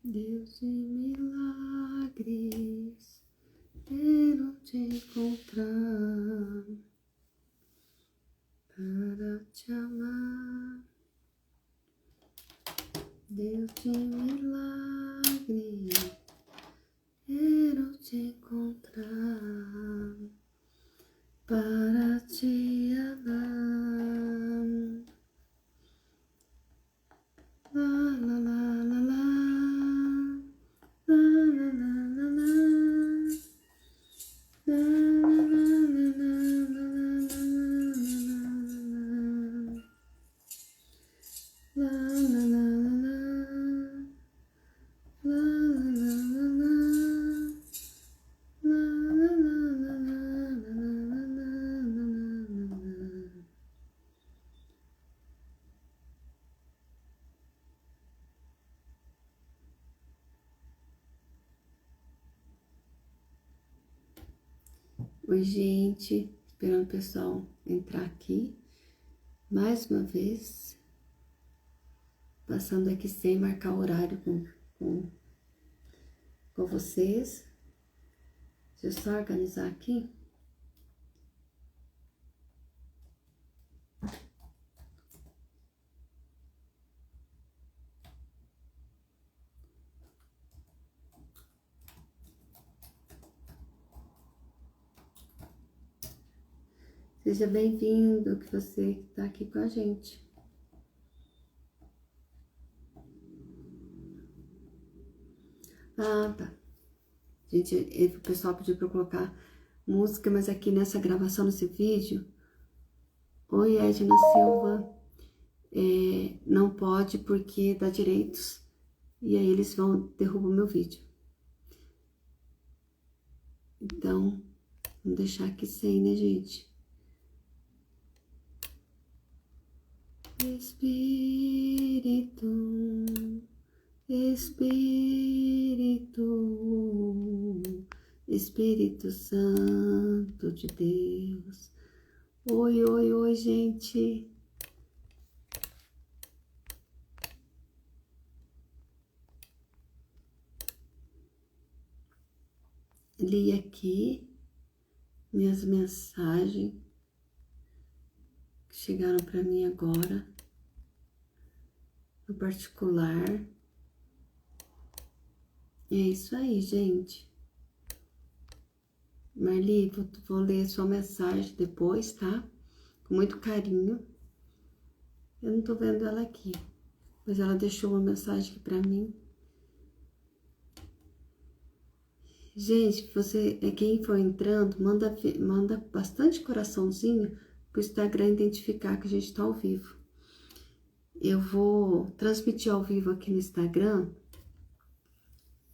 Deus de milagres, quero te encontrar para te amar. Deus de milagres, quero te encontrar para te amar. La la la la la, la la la la la, la la la la la la, la la la Oi, gente, esperando o pessoal entrar aqui, mais uma vez, passando aqui sem marcar horário com vocês. Deixa eu só organizar aqui. Seja bem-vindo, que você está aqui com a gente. Ah, tá. Gente, o pessoal pediu para eu colocar música, mas aqui nessa gravação, nesse vídeo... Oi, Edna Silva. Não pode porque dá direitos. E aí eles derrubam meu vídeo. Então, vamos deixar aqui sem, né, gente? Espírito, Espírito, Espírito Santo de Deus. Oi, oi, oi, gente. Li aqui minhas mensagens que chegaram para mim agora, no particular. É isso aí, gente. Marli, vou ler sua mensagem depois, tá? Com muito carinho. Eu não tô vendo ela aqui, mas ela deixou uma mensagem aqui pra mim. Gente, quem for entrando, manda bastante coraçãozinho pro Instagram identificar que a gente tá ao vivo. Eu vou transmitir ao vivo aqui no Instagram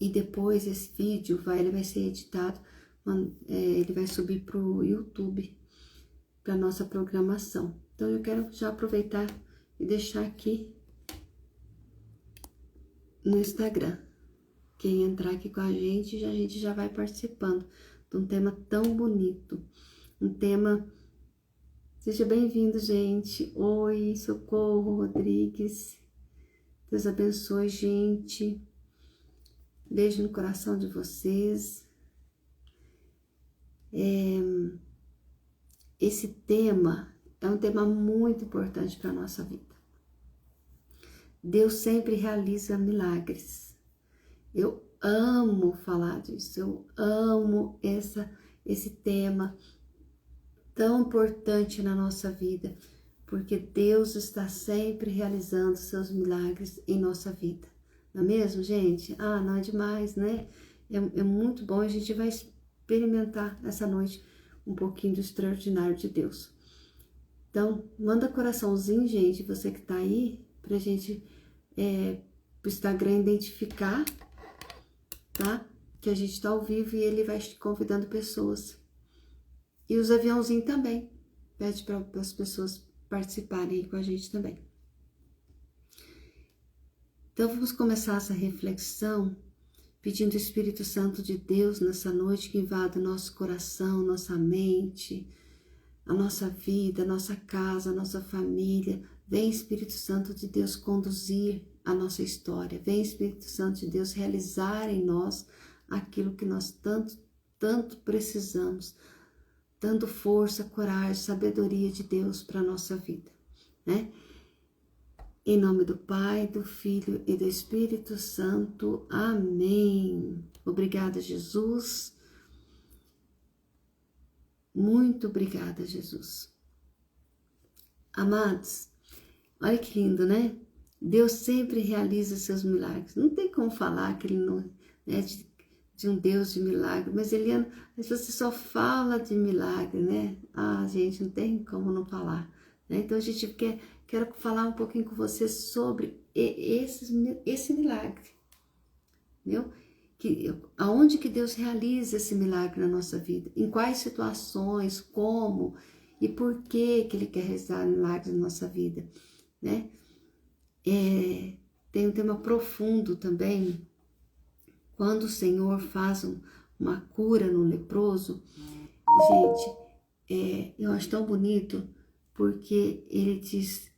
e depois esse vídeo ele vai ser editado, ele vai subir pro YouTube, pra nossa programação. Então eu quero já aproveitar e deixar aqui no Instagram. Quem entrar aqui com a gente já vai participando de um tema tão bonito. Um tema... Seja bem-vindo, gente. Oi, Socorro Rodrigues. Deus abençoe, gente. Beijo no coração de vocês. Esse tema é um tema muito importante para a nossa vida. Deus sempre realiza milagres. Eu amo falar disso, eu amo esse tema tão importante na nossa vida, porque Deus está sempre realizando seus milagres em nossa vida. Não é mesmo, gente? Ah, não é demais, né? É muito bom, a gente vai experimentar essa noite um pouquinho do extraordinário de Deus. Então, manda coraçãozinho, gente, você que tá aí, pra gente, pro Instagram identificar, tá? Que a gente tá ao vivo e ele vai convidando pessoas. E os aviãozinhos também. Pede para as pessoas participarem aí com a gente também. Então, vamos começar essa reflexão pedindo o Espírito Santo de Deus nessa noite que invada nosso coração, nossa mente, a nossa vida, a nossa casa, a nossa família. Vem, Espírito Santo de Deus, conduzir a nossa história. Vem, Espírito Santo de Deus, realizar em nós aquilo que nós tanto precisamos, dando força, coragem, sabedoria de Deus para a nossa vida, né? Em nome do Pai, do Filho e do Espírito Santo. Amém. Obrigada, Jesus. Muito obrigada, Jesus. Amados, olha que lindo, né? Deus sempre realiza seus milagres. Não tem como falar que ele não é de um Deus de milagre, mas Eliana, você só fala de milagre, né? Ah, gente, não tem como não falar, né? Então a gente quero falar um pouquinho com você sobre esse milagre, entendeu? Aonde que Deus realiza esse milagre na nossa vida, em quais situações, como e por que Ele quer realizar milagres na nossa vida, né? Tem um tema profundo também, quando o Senhor faz uma cura no leproso. Gente, eu acho tão bonito, porque Ele diz,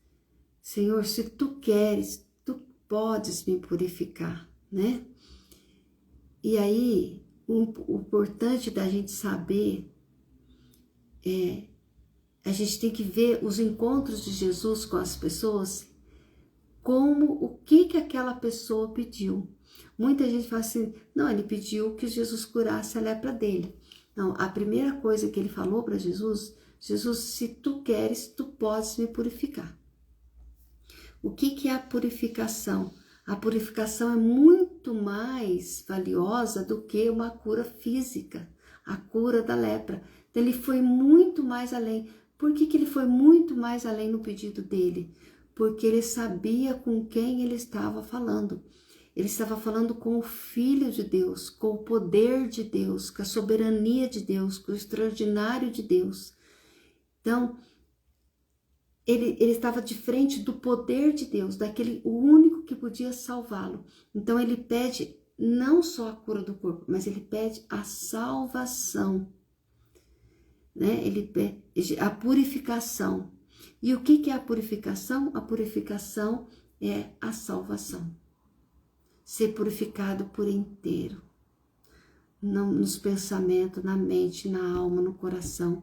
Senhor, se Tu queres, Tu podes me purificar, né? E aí, o importante da gente saber a gente tem que ver os encontros de Jesus com as pessoas, como o que aquela pessoa pediu. Muita gente fala assim, não, ele pediu que Jesus curasse a lepra dele. Não, a primeira coisa que ele falou para Jesus, se tu queres, tu podes me purificar. O que é a purificação? A purificação é muito mais valiosa do que uma cura física, a cura da lepra. Então, ele foi muito mais além. Por que ele foi muito mais além no pedido dele? Porque ele sabia com quem ele estava falando. Ele estava falando com o Filho de Deus, com o poder de Deus, com a soberania de Deus, com o extraordinário de Deus. Então, ele estava de frente do poder de Deus, o único que podia salvá-lo. Então ele pede não só a cura do corpo, mas ele pede a salvação, né? Ele pede a purificação. E o que é a purificação? A purificação é a salvação. Ser purificado por inteiro, nos pensamentos, na mente, na alma, no coração.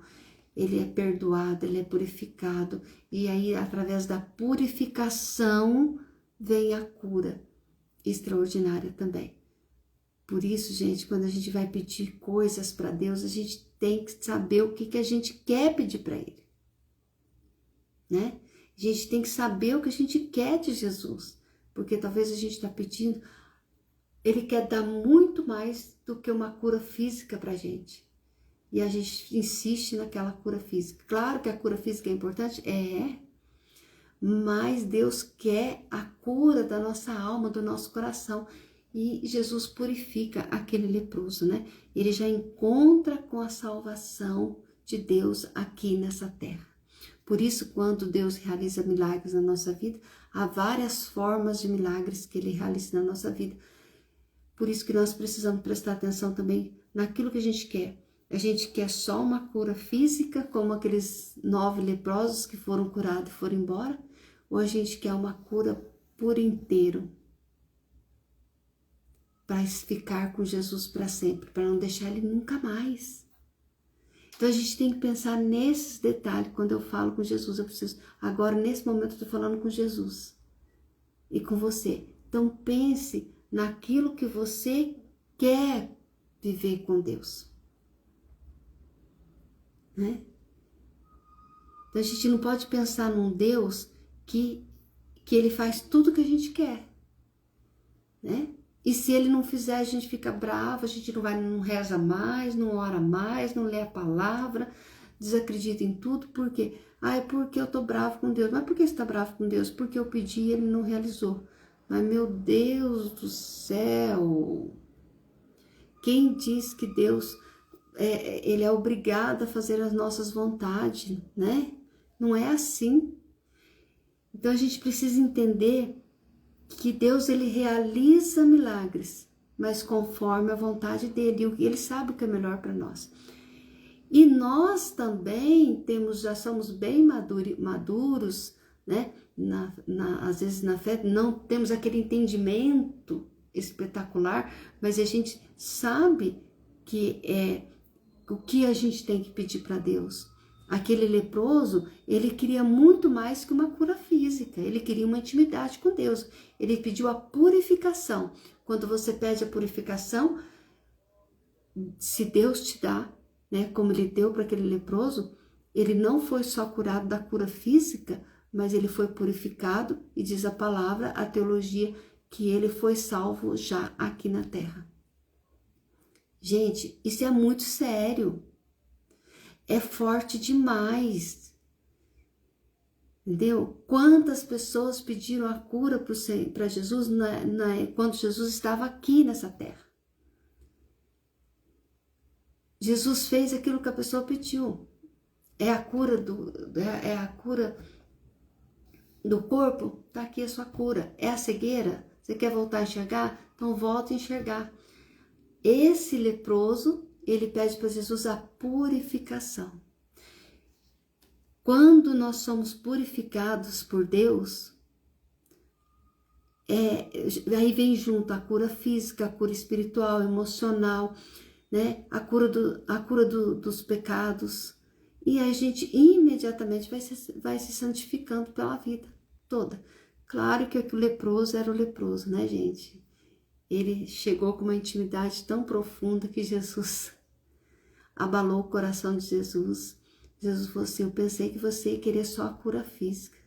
Ele é perdoado, ele é purificado. E aí, através da purificação, vem a cura extraordinária também. Por isso, gente, quando a gente vai pedir coisas para Deus, a gente tem que saber o que a gente quer pedir para Ele, né? A gente tem que saber o que a gente quer de Jesus. Porque talvez a gente está pedindo, Ele quer dar muito mais do que uma cura física para a gente. E a gente insiste naquela cura física. Claro que a cura física é importante, mas Deus quer a cura da nossa alma, do nosso coração. E Jesus purifica aquele leproso, né? Ele já encontra com a salvação de Deus aqui nessa terra. Por isso, quando Deus realiza milagres na nossa vida, há várias formas de milagres que Ele realiza na nossa vida. Por isso que nós precisamos prestar atenção também naquilo que a gente quer. A gente quer só uma cura física, como aqueles 9 leprosos que foram curados e foram embora? Ou a gente quer uma cura por inteiro? Para ficar com Jesus para sempre, para não deixar Ele nunca mais. Então a gente tem que pensar nesses detalhes. Quando eu falo com Jesus, eu preciso... Agora, nesse momento, eu estou falando com Jesus e com você. Então pense naquilo que você quer viver com Deus. Né? Então a gente não pode pensar num Deus que Ele faz tudo que a gente quer, né? E se Ele não fizer, a gente fica bravo, a gente não reza mais, não ora mais, não lê a palavra, desacredita em tudo. Por quê? É porque eu tô bravo com Deus. Mas por que você tá bravo com Deus? Porque eu pedi e Ele não realizou. Mas meu Deus do céu, quem diz que Deus... Ele é obrigado a fazer as nossas vontades, né? Não é assim. Então a gente precisa entender que Deus, Ele realiza milagres, mas conforme a vontade dEle, e Ele sabe o que é melhor para nós. E nós também já somos bem maduros, né? Às vezes na fé não temos aquele entendimento espetacular, mas a gente sabe que é o que a gente tem que pedir para Deus. Aquele leproso, ele queria muito mais que uma cura física, ele queria uma intimidade com Deus, ele pediu a purificação. Quando você pede a purificação, se Deus te dá, né, como ele deu para aquele leproso, ele não foi só curado da cura física, mas ele foi purificado, e diz a palavra, a teologia, que ele foi salvo já aqui na terra. Gente, isso é muito sério. É forte demais. Entendeu? Quantas pessoas pediram a cura para Jesus quando Jesus estava aqui nessa terra? Jesus fez aquilo que a pessoa pediu. É a cura do corpo? Está aqui a sua cura. É a cegueira? Você quer voltar a enxergar? Então volta a enxergar. Esse leproso, ele pede para Jesus a purificação. Quando nós somos purificados por Deus, aí vem junto a cura física, a cura espiritual, emocional, né? A cura dos pecados. E a gente imediatamente vai se santificando pela vida toda. Claro que o leproso era o leproso, né, gente? Ele chegou com uma intimidade tão profunda que Jesus abalou o coração de Jesus. Jesus falou assim, eu pensei que você ia querer só a cura física,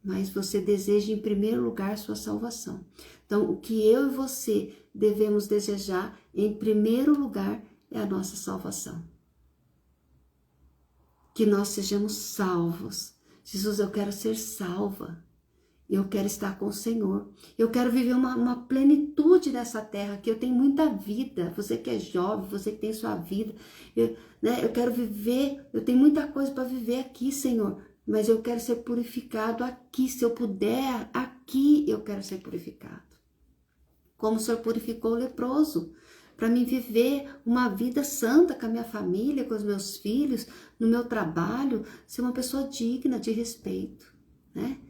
mas você deseja em primeiro lugar sua salvação. Então, o que eu e você devemos desejar em primeiro lugar é a nossa salvação. Que nós sejamos salvos. Jesus, eu quero ser salva. Eu quero estar com o Senhor. Eu quero viver uma plenitude nessa terra, que eu tenho muita vida. Você que é jovem, você que tem sua vida. Eu quero viver, eu tenho muita coisa para viver aqui, Senhor. Mas eu quero ser purificado aqui. Se eu puder, aqui eu quero ser purificado. Como o Senhor purificou o leproso. Para mim viver uma vida santa com a minha família, com os meus filhos, no meu trabalho. Ser uma pessoa digna de respeito, né?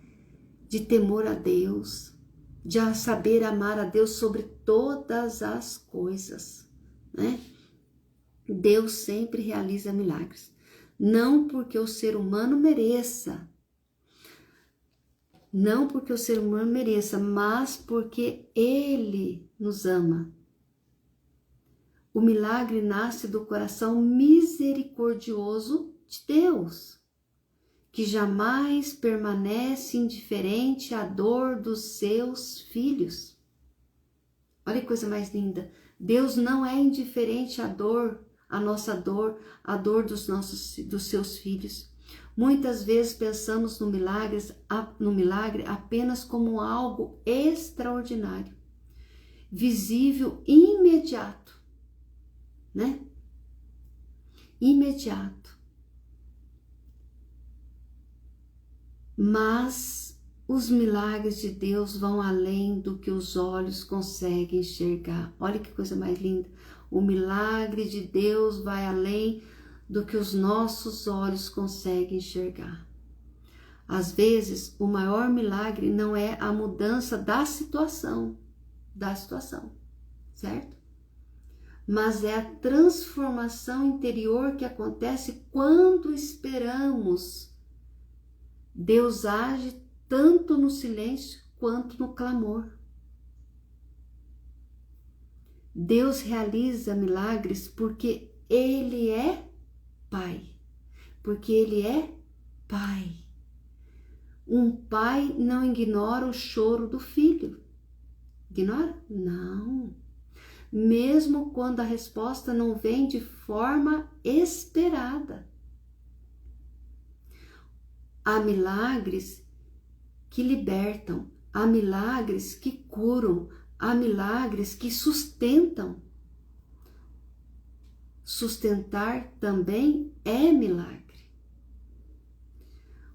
De temor a Deus, de saber amar a Deus sobre todas as coisas, né? Deus sempre realiza milagres, não porque o ser humano mereça, mas porque Ele nos ama. O milagre nasce do coração misericordioso de Deus, que jamais permanece indiferente à dor dos seus filhos. Olha que coisa mais linda. Deus não é indiferente à dor, à nossa dor, à dor dos seus filhos. Muitas vezes pensamos no milagre apenas como algo extraordinário, visível, imediato, né? Imediato. Mas os milagres de Deus vão além do que os olhos conseguem enxergar. Olha que coisa mais linda. O milagre de Deus vai além do que os nossos olhos conseguem enxergar. Às vezes, o maior milagre não é a mudança da situação, certo? Mas é a transformação interior que acontece quando esperamos. Deus age tanto no silêncio quanto no clamor. Deus realiza milagres porque Ele é Pai. Porque Ele é Pai. Um pai não ignora o choro do filho. Ignora? Não. Mesmo quando a resposta não vem de forma esperada. Há milagres que libertam, há milagres que curam, há milagres que sustentam. Sustentar também é milagre.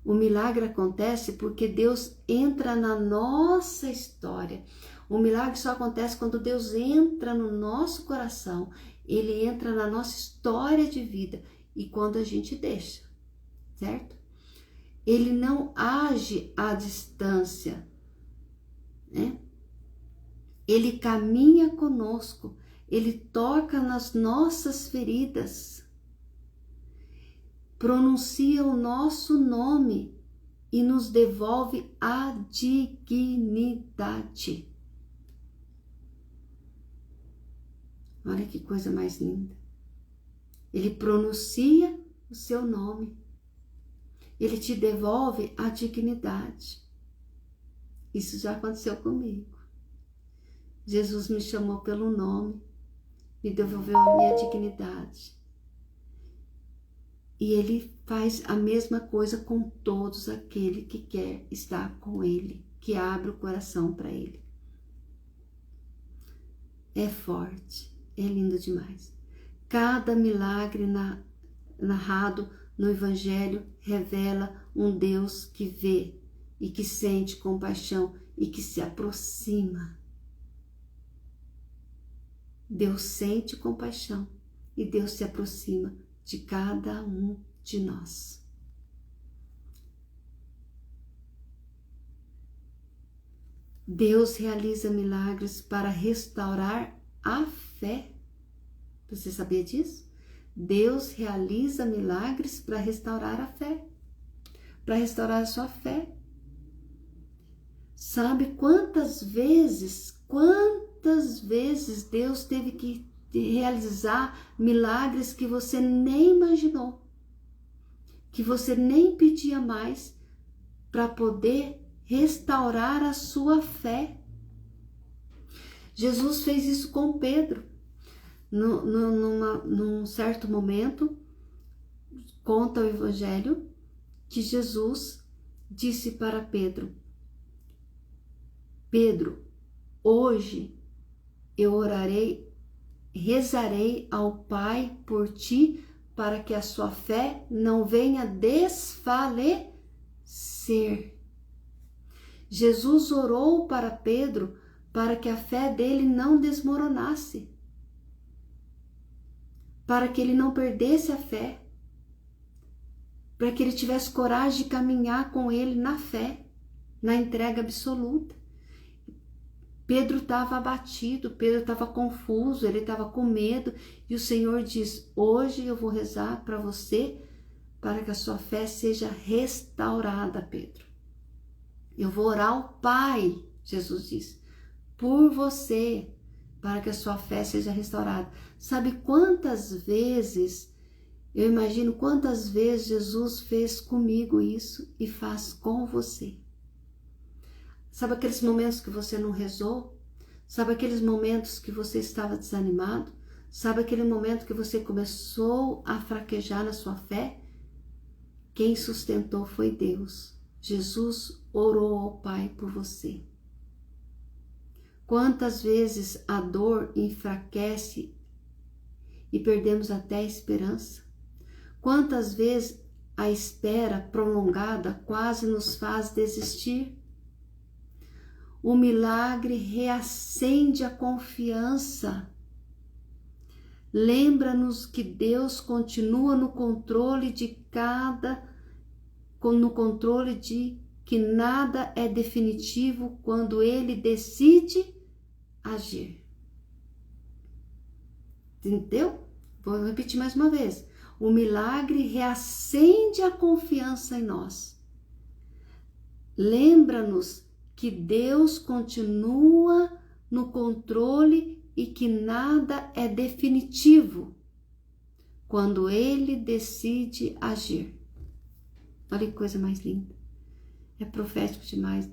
O milagre acontece porque Deus entra na nossa história. O milagre só acontece quando Deus entra no nosso coração. Ele entra na nossa história de vida e quando a gente deixa, certo? Ele não age à distância, né? Ele caminha conosco, ele toca nas nossas feridas, pronuncia o nosso nome e nos devolve a dignidade. Olha que coisa mais linda. Ele pronuncia o seu nome. Ele te devolve a dignidade. Isso já aconteceu comigo. Jesus me chamou pelo nome, me devolveu a minha dignidade. E ele faz a mesma coisa com todos aquele que quer estar com ele, que abre o coração para ele. É forte, é lindo demais. Cada milagre narrado no Evangelho revela um Deus que vê e que sente compaixão e que se aproxima. Deus sente compaixão e Deus se aproxima de cada um de nós. Deus realiza milagres para restaurar a fé. Você sabia disso? Deus realiza milagres para restaurar a fé, para restaurar a sua fé. Sabe quantas vezes Deus teve que realizar milagres que você nem imaginou, que você nem pedia mais, para poder restaurar a sua fé. Jesus fez isso com Pedro. Num certo momento, conta o Evangelho que Jesus disse para Pedro: Pedro, hoje eu rezarei ao Pai por ti, para que a sua fé não venha desfalecer. Jesus orou para Pedro para que a fé dele não desmoronasse, para que ele não perdesse a fé, para que ele tivesse coragem de caminhar com ele na fé, na entrega absoluta. Pedro estava abatido, Pedro estava confuso, ele estava com medo, e o Senhor diz: hoje eu vou rezar para você, para que a sua fé seja restaurada, Pedro. Eu vou orar ao Pai, Jesus diz, por você, para que a sua fé seja restaurada. Sabe quantas vezes, eu imagino quantas vezes Jesus fez comigo isso e faz com você. Sabe aqueles momentos que você não rezou? Sabe aqueles momentos que você estava desanimado? Sabe aquele momento que você começou a fraquejar na sua fé? Quem sustentou foi Deus. Jesus orou ao Pai por você. Quantas vezes a dor enfraquece e perdemos até a esperança? Quantas vezes a espera prolongada quase nos faz desistir? O milagre reacende a confiança. Lembra-nos que Deus continua no controle de que nada é definitivo quando Ele decide agir. Entendeu? Vou repetir mais uma vez. O milagre reacende a confiança em nós. Lembra-nos que Deus continua no controle e que nada é definitivo quando Ele decide agir. Olha que coisa mais linda. É profético demais.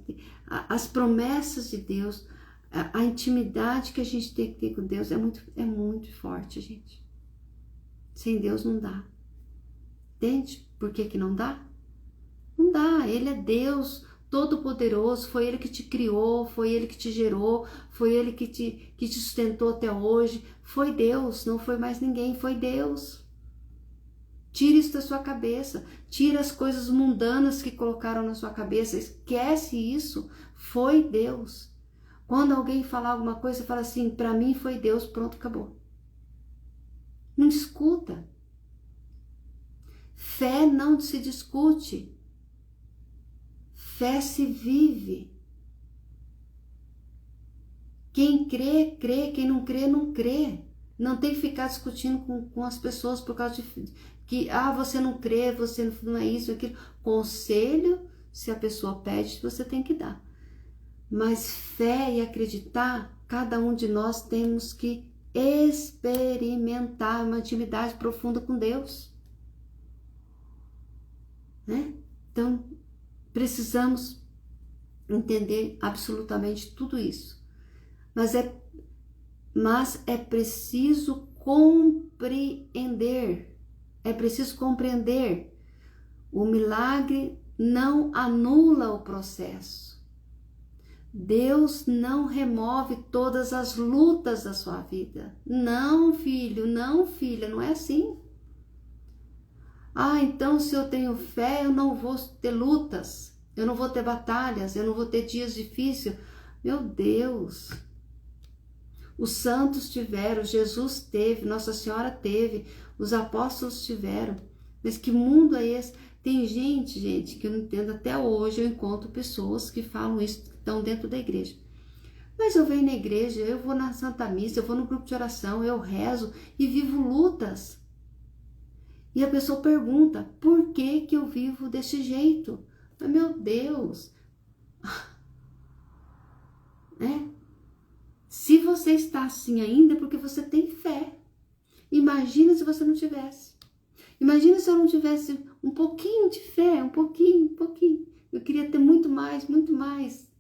As promessas de Deus, a intimidade que a gente tem que ter com Deus é muito forte, gente. Sem Deus não dá. Entende por que não dá? Não dá. Ele é Deus Todo-Poderoso, foi Ele que te criou, foi Ele que te gerou, foi Ele que te sustentou até hoje. Foi Deus, não foi mais ninguém, foi Deus. Tira isso da sua cabeça, tira as coisas mundanas que colocaram na sua cabeça, esquece isso, foi Deus. Quando alguém falar alguma coisa, fala assim: para mim foi Deus, pronto, acabou. Não discuta. Fé não se discute. Fé se vive. Quem crê, crê. Quem não crê, não crê. Não tem que ficar discutindo com as pessoas por causa de que, você não crê, você não é isso, aquilo. Conselho, se a pessoa pede, você tem que dar. Mas fé e acreditar, cada um de nós temos que experimentar uma intimidade profunda com Deus, né? Então, precisamos entender absolutamente tudo isso. Mas é preciso compreender. É preciso compreender. O milagre não anula o processo. Deus não remove todas as lutas da sua vida. Não, filho, não, filha, não é assim. Então se eu tenho fé, eu não vou ter lutas, eu não vou ter batalhas, eu não vou ter dias difíceis. Meu Deus! Os santos tiveram, Jesus teve, Nossa Senhora teve, os apóstolos tiveram. Mas que mundo é esse? Tem gente, que eu não entendo até hoje, eu encontro pessoas que falam isso, que estão dentro da igreja. Mas eu venho na igreja, eu vou na Santa Missa, eu vou no grupo de oração, eu rezo e vivo lutas. E a pessoa pergunta, por que eu vivo desse jeito? Mas, meu Deus! Se você está assim ainda, é porque você tem fé. Imagina se você não tivesse. Imagina se eu não tivesse um pouquinho de fé, um pouquinho. Eu queria ter muito mais, muito mais.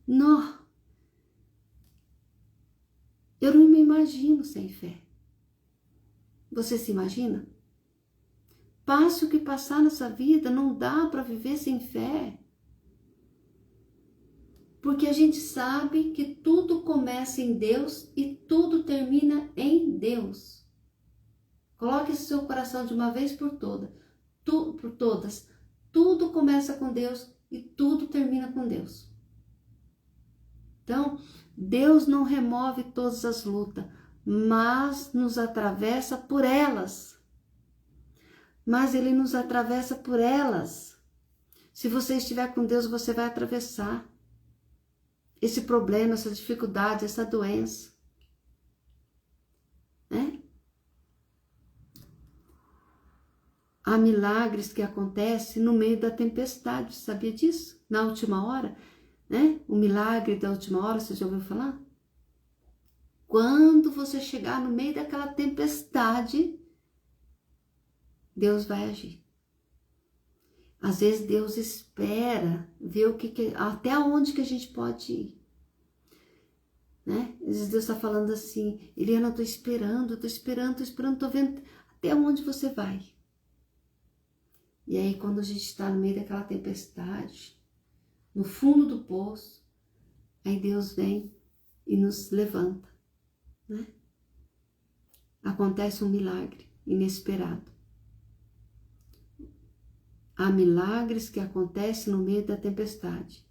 Não. Eu não me imagino sem fé. Você se imagina? Passe o que passar nessa vida, não dá para viver sem fé. Porque a gente sabe que tudo começa em Deus e tudo termina em Deus. Coloque esse seu coração de uma vez por todas. Tudo começa com Deus e tudo termina com Deus. Então, Deus não remove todas as lutas, mas nos atravessa por elas. Ele nos atravessa por elas. Se você estiver com Deus, você vai atravessar esse problema, essa dificuldade, essa doença. Né? Há milagres que acontecem no meio da tempestade, sabia disso? Na última hora, né? O milagre da última hora, você já ouviu falar? Quando você chegar no meio daquela tempestade, Deus vai agir. Às vezes Deus espera ver até onde que a gente pode ir. Né? Às vezes Deus está falando assim, Eliana, eu estou esperando, estou vendo até onde você vai. E aí quando a gente está no meio daquela tempestade, no fundo do poço, aí Deus vem e nos levanta. Né? Acontece um milagre inesperado. Há milagres que acontecem no meio da tempestade,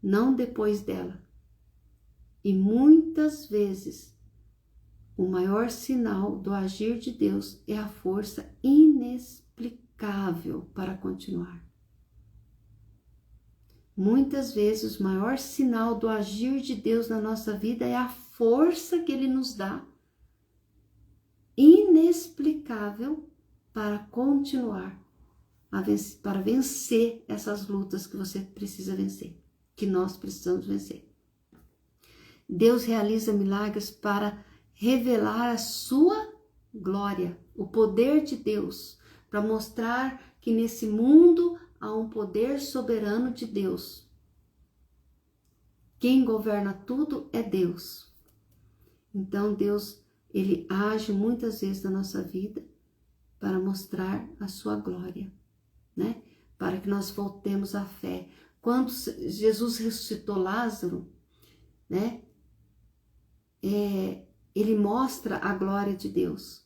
não depois dela. E muitas vezes o maior sinal do agir de Deus é a força inexplicável para continuar. Muitas vezes o maior sinal do agir de Deus na nossa vida é a força que Ele nos dá, inexplicável, para continuar, para vencer essas lutas que você precisa vencer, que nós precisamos vencer. Deus realiza milagres para revelar a sua glória, o poder de Deus, para mostrar que nesse mundo há um poder soberano de Deus. Quem governa tudo é Deus. Então Deus, Ele age muitas vezes na nossa vida para mostrar a sua glória, né? Para que nós voltemos à fé. Quando Jesus ressuscitou Lázaro, né? Ele mostra a glória de Deus,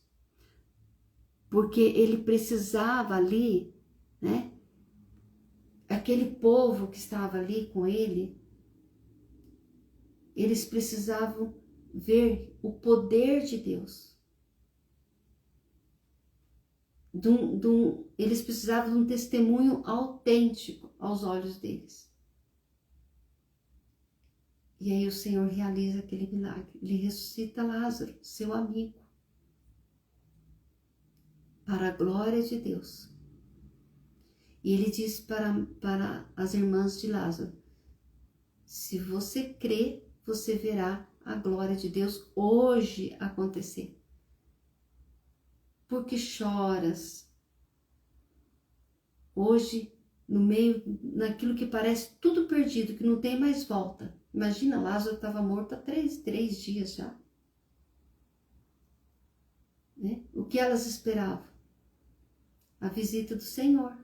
porque ele precisava ali, né? Aquele povo que estava ali com ele, eles precisavam ver o poder de Deus. Eles precisavam de um testemunho autêntico, aos olhos deles. E aí o Senhor realiza aquele milagre. Ele ressuscita Lázaro, seu amigo, para a glória de Deus. E ele diz para as irmãs de Lázaro: se você crê, você verá a glória de Deus hoje acontecer. Por que choras? Hoje, no meio, naquilo que parece tudo perdido, que não tem mais volta. Imagina, Lázaro estava morto há três dias já. Né? O que elas esperavam? A visita do Senhor.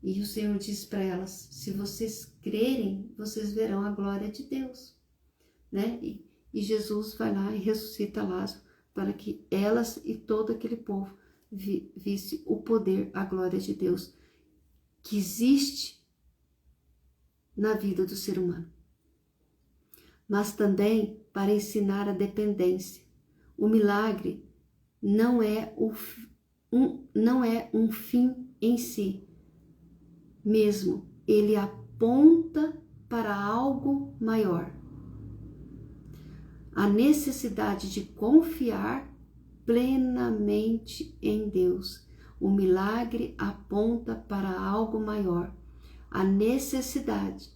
E o Senhor diz para elas: se vocês crerem, vocês verão a glória de Deus. Né? E Jesus vai lá e ressuscita Lázaro para que elas e todo aquele povo visse o poder, a glória de Deus que existe na vida do ser humano. Mas também para ensinar a dependência. O milagre não é um fim em si mesmo, ele aponta para algo maior. A necessidade de confiar plenamente em Deus. O milagre aponta para algo maior. A necessidade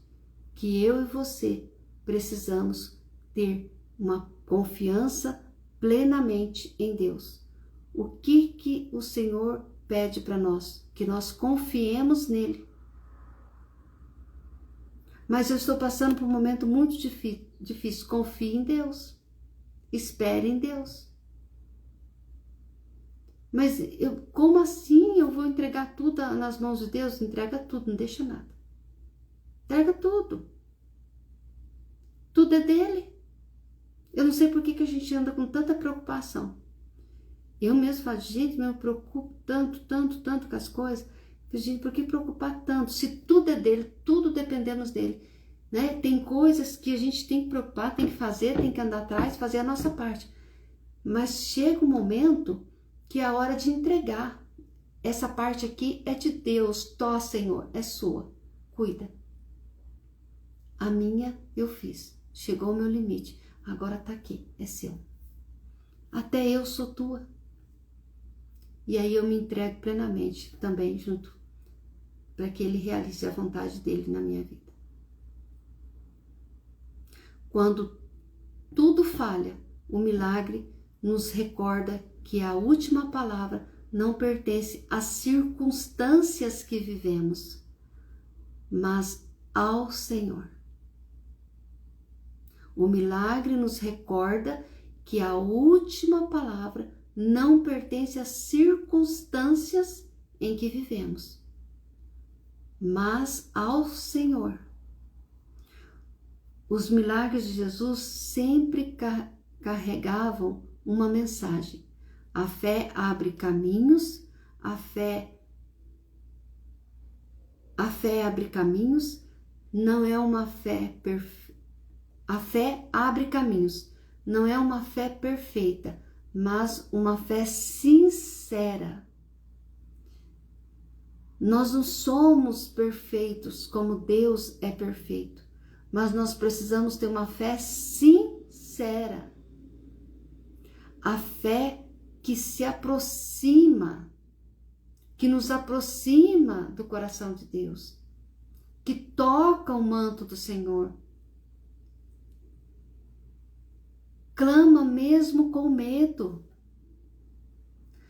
que eu e você precisamos ter uma confiança plenamente em Deus. O que o Senhor pede para nós? Que nós confiemos nele. Mas eu estou passando por um momento muito difícil. Confie em Deus. Espere em Deus. Mas como assim eu vou entregar tudo nas mãos de Deus? Entrega tudo, não deixa nada. Entrega tudo. Tudo é dele. Eu não sei por que a gente anda com tanta preocupação. Eu mesmo falo: gente, eu me preocupo tanto com as coisas. Gente, por que preocupar tanto? Se tudo é dele, tudo dependemos dele. Né? Tem coisas que a gente tem que preocupar, tem que fazer, tem que andar atrás, fazer a nossa parte. Mas chega um momento que é a hora de entregar. Essa parte aqui é de Deus. Tó, Senhor, é sua. Cuida. A minha eu fiz. Chegou o meu limite. Agora tá aqui, é seu. Até eu sou tua. E aí eu me entrego plenamente também junto, para que ele realize a vontade dele na minha vida. Quando tudo falha, o milagre nos recorda que a última palavra não pertence às circunstâncias que vivemos, mas ao Senhor. O milagre nos recorda que a última palavra não pertence às circunstâncias em que vivemos, mas ao Senhor. Os milagres de Jesus sempre carregavam uma mensagem. A fé abre caminhos, a fé abre caminhos, não é uma fé perfeita. A fé abre caminhos, não é uma fé perfeita, mas uma fé sincera. Nós não somos perfeitos como Deus é perfeito, mas nós precisamos ter uma fé sincera. A fé que se aproxima, que nos aproxima do coração de Deus, que toca o manto do Senhor, clama mesmo com medo,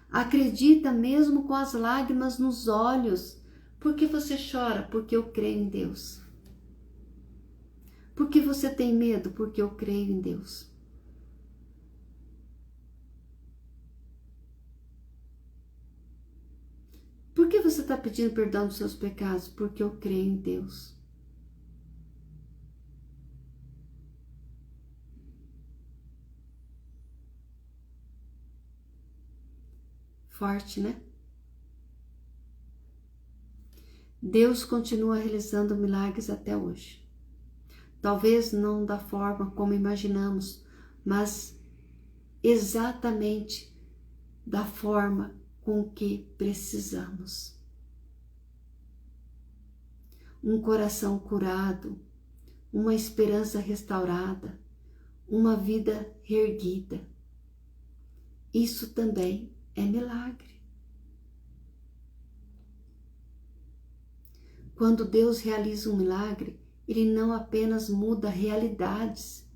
acredita mesmo com as lágrimas nos olhos. Por que você chora? Porque eu creio em Deus. Por que você tem medo? Porque eu creio em Deus. Por que você está pedindo perdão dos seus pecados? Porque eu creio em Deus. Forte, né? Deus continua realizando milagres até hoje. Talvez não da forma como imaginamos, mas exatamente da forma com que precisamos. um coração curado, uma esperança restaurada, uma vida reerguida. Isso também é milagre. Quando Deus realiza um milagre, Ele não apenas muda realidades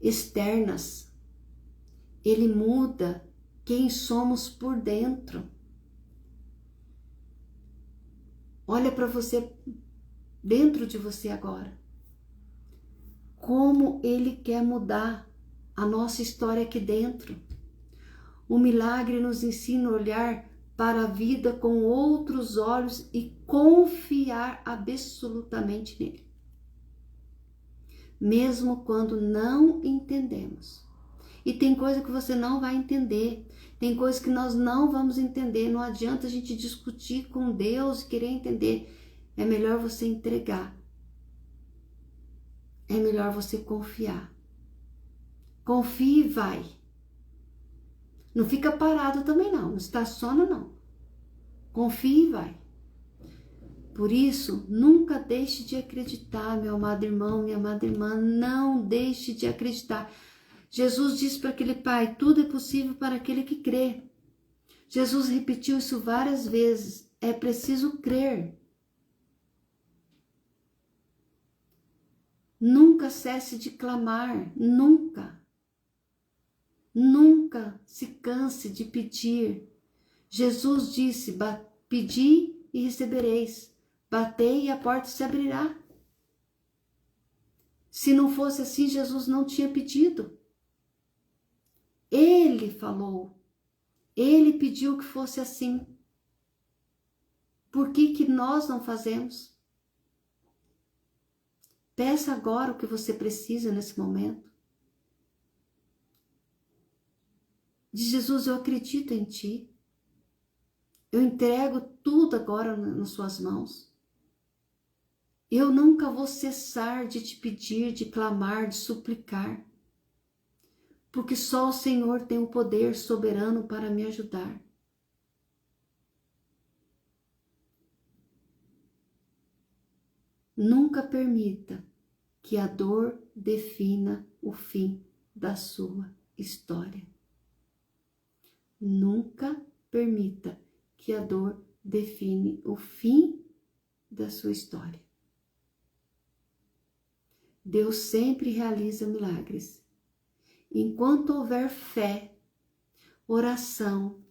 externas, Ele muda quem somos por dentro. Olha para você, dentro de você agora. Como Ele quer mudar a nossa história aqui dentro. O milagre nos ensina a olhar para a vida com outros olhos e confiar absolutamente nele. Mesmo quando não entendemos. E tem coisa que você não vai entender. Tem coisa que nós não vamos entender. Não adianta a gente discutir com Deus e querer entender. É melhor você entregar. É melhor você confiar. Confie e vai. Não fica parado também não. Não estaciona não. Confie e vai. Por isso, nunca deixe de acreditar, meu amado irmão, minha amada irmã. Não deixe de acreditar. Jesus disse para aquele pai, tudo é possível para aquele que crê. Jesus repetiu isso várias vezes. É preciso crer. Nunca cesse de clamar. Nunca. Nunca se canse de pedir. Jesus disse, pedi e recebereis. Batei e a porta se abrirá. Se não fosse assim, Jesus não tinha pedido. Ele falou. Ele pediu que fosse assim. Por que nós não fazemos? Peça agora o que você precisa nesse momento. De Jesus, eu acredito em ti. Eu entrego tudo agora nas suas mãos. Eu nunca vou cessar de te pedir, de clamar, de suplicar. Porque só o Senhor tem o poder soberano para me ajudar. Nunca permita que a dor defina o fim da sua história. Nunca permita que a dor define o fim da sua história. Deus sempre realiza milagres. Enquanto houver fé, oração,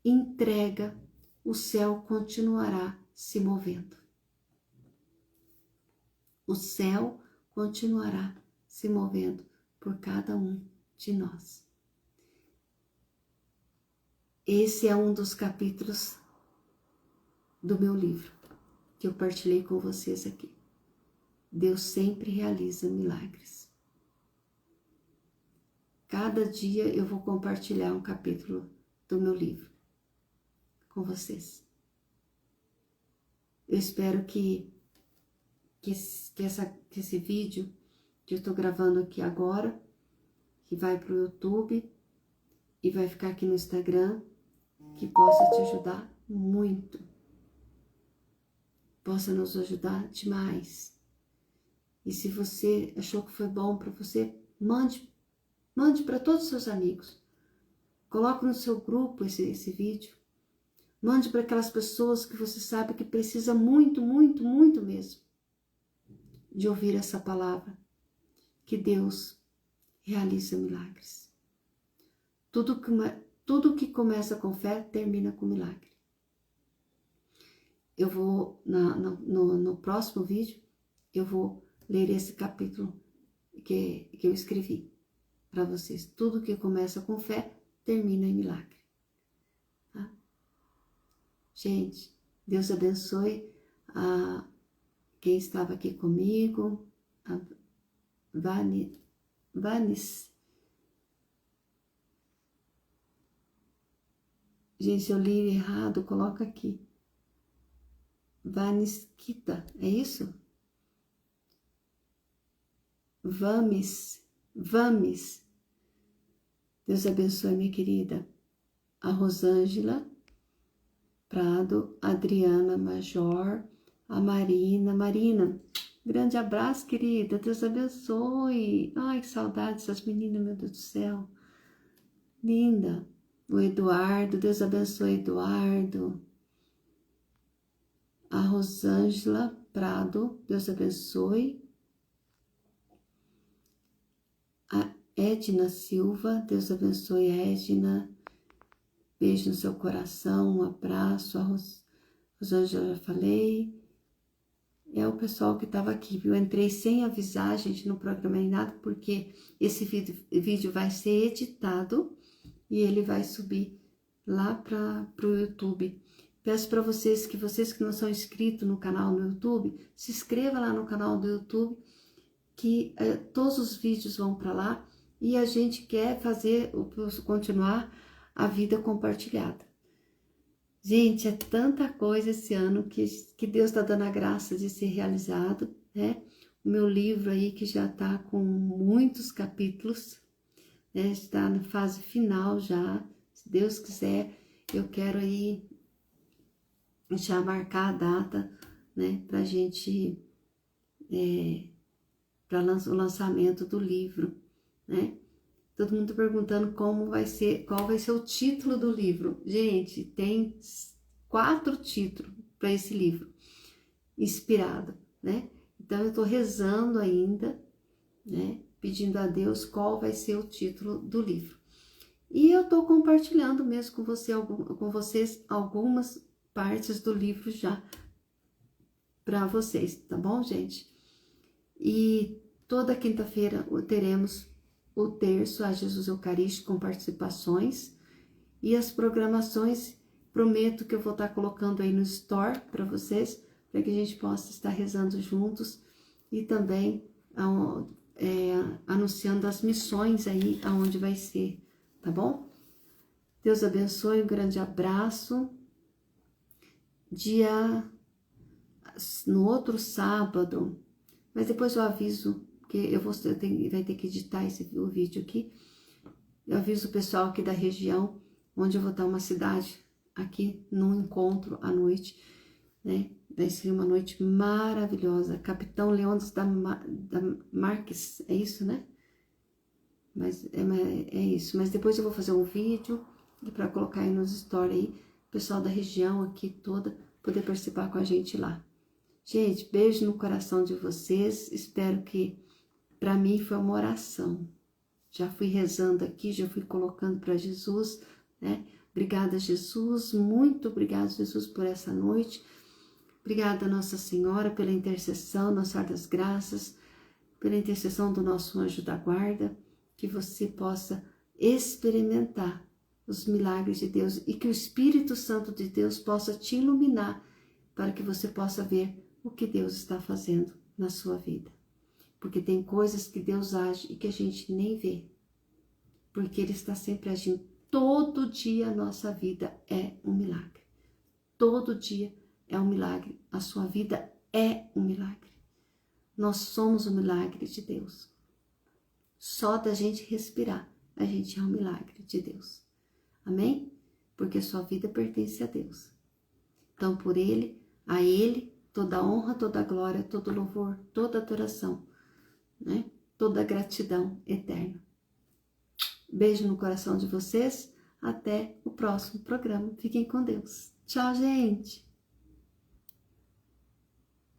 entrega, o céu continuará se movendo. O céu continuará se movendo por cada um de nós. Esse é um dos capítulos do meu livro que eu partilhei com vocês aqui. Deus sempre realiza milagres. Cada dia eu vou compartilhar um capítulo do meu livro com vocês. Eu espero que esse vídeo que eu estou gravando aqui agora, que vai para o YouTube e vai ficar aqui no Instagram, que possa te ajudar muito. Possa nos ajudar demais. E se você achou que foi bom para você, mande para todos os seus amigos. Coloque no seu grupo esse vídeo. Mande para aquelas pessoas que você sabe que precisa muito, muito, muito mesmo de ouvir essa palavra. Que Deus realiza milagres. Tudo que começa com fé, termina com milagre. Eu vou, no próximo vídeo, eu vou ler esse capítulo que eu escrevi para vocês. Tudo que começa com fé, termina em milagre. Tá? Gente, Deus abençoe quem estava aqui comigo, a Vanis. Gente, se eu li errado, coloca aqui. Vaniskita, é isso? Vamis. Deus abençoe, minha querida. A Rosângela Prado, Adriana Major, A Marina. Marina, grande abraço, querida. Deus abençoe. Ai, que saudade dessas meninas, meu Deus do céu. Linda. O Eduardo, Deus abençoe, Eduardo. A Rosângela Prado, Deus abençoe. A Edna Silva, Deus abençoe, Edna. Beijo no seu coração, um abraço. A Rosângela, já falei. É o pessoal que estava aqui, viu? Eu entrei sem avisar, gente, não programei nada, porque esse vídeo vai ser editado e ele vai subir lá para o YouTube. Peço para vocês que não são inscritos no canal no YouTube, se inscreva lá no canal do YouTube, que todos os vídeos vão para lá e a gente quer continuar a vida compartilhada. Gente, é tanta coisa esse ano que Deus está dando a graça de ser realizado, né? O meu livro aí que já está com muitos capítulos, né? Está na fase final já, se Deus quiser, eu quero aí já marcar a data, né? Pra gente, para o lançamento do livro, né? Todo mundo perguntando qual vai ser o título do livro. Gente, tem 4 títulos para esse livro, inspirado, né? Então, eu tô rezando ainda, né? Pedindo a Deus qual vai ser o título do livro. E eu tô compartilhando mesmo com vocês algumas partes do livro já para vocês, tá bom, gente? E toda quinta-feira teremos o terço a Jesus Eucarístico com participações e as programações, prometo que eu vou estar colocando aí no Store para vocês, para que a gente possa estar rezando juntos e também anunciando as missões aí aonde vai ser, tá bom? Deus abençoe, um grande abraço. No outro sábado, mas depois eu aviso, porque vai ter que editar o vídeo aqui. Eu aviso o pessoal aqui da região, onde eu vou estar uma cidade, aqui num encontro à noite, né? Vai ser uma noite maravilhosa. Capitão Leônidas da Marques, é isso, né? Mas é isso. Mas depois eu vou fazer um vídeo para colocar aí nos stories aí, o pessoal da região aqui toda poder participar com a gente lá. Gente, beijo no coração de vocês. Espero que para mim foi uma oração. Já fui rezando aqui, já fui colocando para Jesus, né? Obrigada, Jesus. Muito obrigada, Jesus, por essa noite. Obrigada, Nossa Senhora, pela intercessão, Nossa Senhora das Graças, pela intercessão do nosso anjo da guarda, que você possa experimentar os milagres de Deus e que o Espírito Santo de Deus possa te iluminar para que você possa ver o que Deus está fazendo na sua vida. Porque tem coisas que Deus age e que a gente nem vê. Porque Ele está sempre agindo. Todo dia a nossa vida é um milagre. Todo dia é um milagre. A sua vida é um milagre. Nós somos um milagre de Deus. Só da gente respirar, a gente é um milagre de Deus. Amém? Porque a sua vida pertence a Deus. Então, por Ele, a Ele, toda honra, toda glória, todo louvor, toda adoração, né? Toda gratidão eterna. Beijo no coração de vocês. Até o próximo programa. Fiquem com Deus. Tchau, gente!